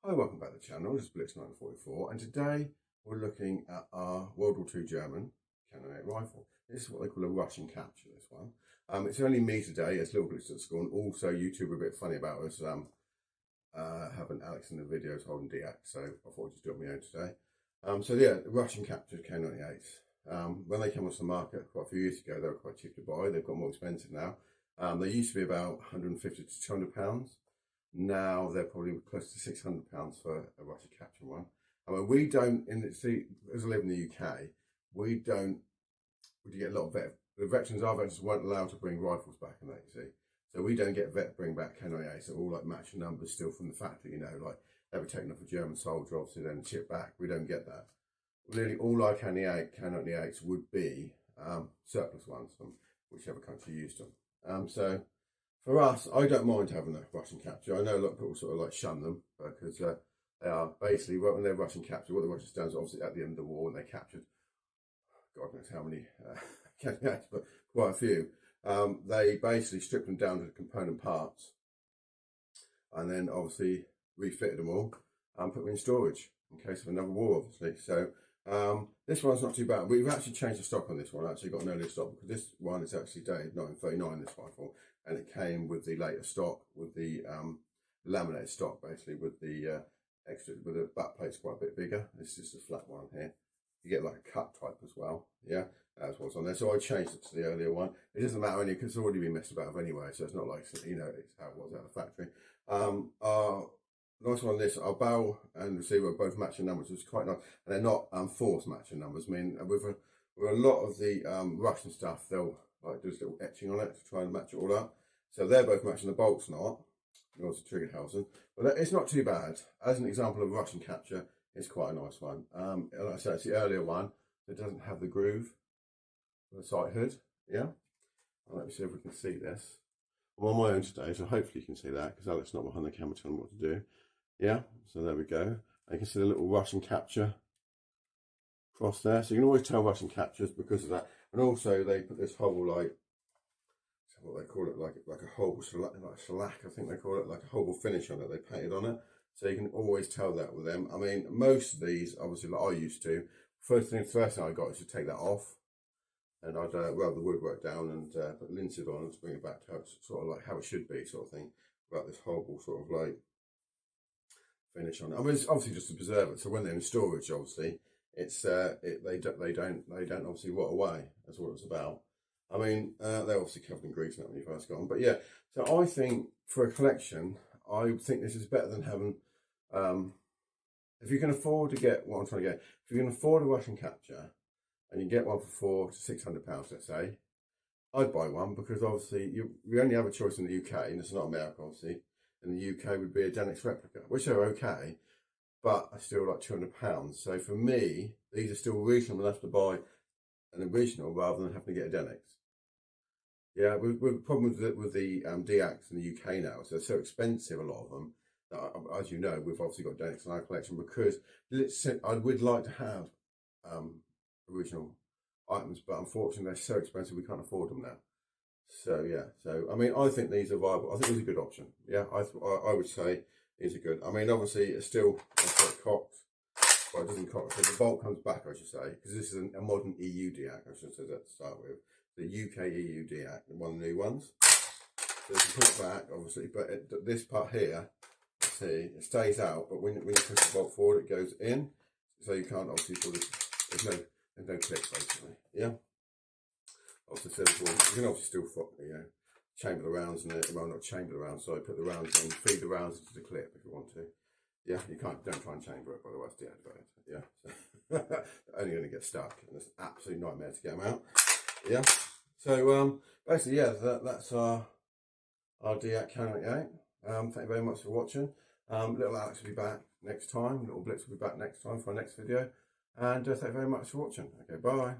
Hi, welcome back to the channel. This is Blitz944, and today we're looking at our World War II German K98 rifle. This is what they call a Russian capture, this one. It's only me today, as Little Blitz at school, and also YouTube were a bit funny about us having Alex in the videos holding Deact, so I thought I'd just do it on my own today. So yeah, the Russian capture K98s. When they came onto the market quite a few years ago, they were quite cheap to buy. They've got more expensive now. They used to be about 150 to 200 pounds. Now they're probably close to 600 pounds for a Russian capture one. I mean, we don't, as I live in the UK, we get a lot of the our veterans weren't allowed to bring rifles back in that, you see. So we don't get bring back K98s. They're all like matching numbers still from the factory, you know, like they were taken off a German soldier, obviously then shipped back. We don't get that. Really, all our K98s would be surplus ones from whichever country used them. So for us, I don't mind having a Russian capture. I know a lot of people sort of like shun them because they are basically, when they're Russian capture, what the Russians done is obviously at the end of the war when they captured, God knows how many K98s, but quite a few. They basically stripped them down to the component parts and then obviously refitted them all and put them in storage in case of another war, obviously. So this one's not too bad. We've actually changed the stock on this one. I actually got an earlier stock because this one is actually dated 1939, this rifle, and it came with the later stock, with the laminated stock, basically, with the with the back plate's quite a bit bigger. This is just a flat one here. You get like a cut type as well, yeah, that's what's on there. So I changed it to the earlier one. It doesn't matter any because it's already been messed about anyway, so it's not like, you know, it's how it was out of the factory. Our nice one on this, our barrel and receiver are both matching numbers, which is quite nice, and they're not forced matching numbers. I mean, with a lot of the Russian stuff, they'll like do this little etching on it to try and match it all up. So they're both matching, the bolt's not. Yours a trigger housing, but it's not too bad. As an example of Russian capture, it's quite a nice one. Like I said, it's the earlier one that doesn't have the groove for the sight hood. Yeah, well, let me see if we can see this. I'm on my own today, so hopefully you can see that because Alex not behind the camera telling me what to do. Yeah, so there we go. And you can see the little Russian capture cross there. So you can always tell Russian captures because of that. And also they put this whole like, what they call it, like a whole like shellac, I think they call it, like a whole finish on it. They painted on it, so you can always tell that with them. I mean, most of these, obviously, like I used to. First thing I got is to take that off, and I'd rub the woodwork down and put linseed on to bring it back to how it's sort of like how it should be, sort of thing. Without this horrible sort of like finish on it. I mean, it's obviously just to preserve it. So when they're in storage, obviously, it's they don't obviously rot away. That's what it's about. I mean, they're obviously covered in grease now when you first got them. But yeah, so I think for a collection, I think this is better than having, if you can afford to get what I'm trying to get, if you can afford a Russian capture and you get one for £400 to £600, let's say, I'd buy one because obviously we only have a choice in the UK, and it's not America, obviously. In the UK would be a Denix replica, which are okay, but are still like £200. So for me, these are still reasonable enough to buy an original rather than having to get a Denix. Yeah, we've got problems with the Deacts in the UK now, so they're so expensive, a lot of them, that, as you know, we've obviously got Denix in our collection because I would like to have original items, but unfortunately they're so expensive we can't afford them now. So yeah, so I mean, I think these are viable. I think these are a good option. Yeah, I would say these are good. I mean, obviously it's still cocked, but it doesn't cock. So the bolt comes back, I should say, because this is a modern EU Deact. I should say that to start with. The UK EU Deact, one of the new ones. So you can put it back, obviously, but this part here, see, it stays out, but when you push the bolt forward, it goes in. So you can't obviously sort of, there's no click basically. Yeah. Obviously, you can obviously still, you know, chamber the rounds in it. Well, not chamber the rounds, so put the rounds in, feed the rounds into the clip if you want to. Yeah, you can't, don't try and chamber it, by the way, it's deactivated. Yeah, so only going to get stuck, and it's an absolute nightmare to get them out. Yeah, so basically, yeah, that's our Deact K98. Thank you very much for watching. Little Alex will be back next time. Little Blitz will be back next time for our next video. And thank you very much for watching. Okay, bye.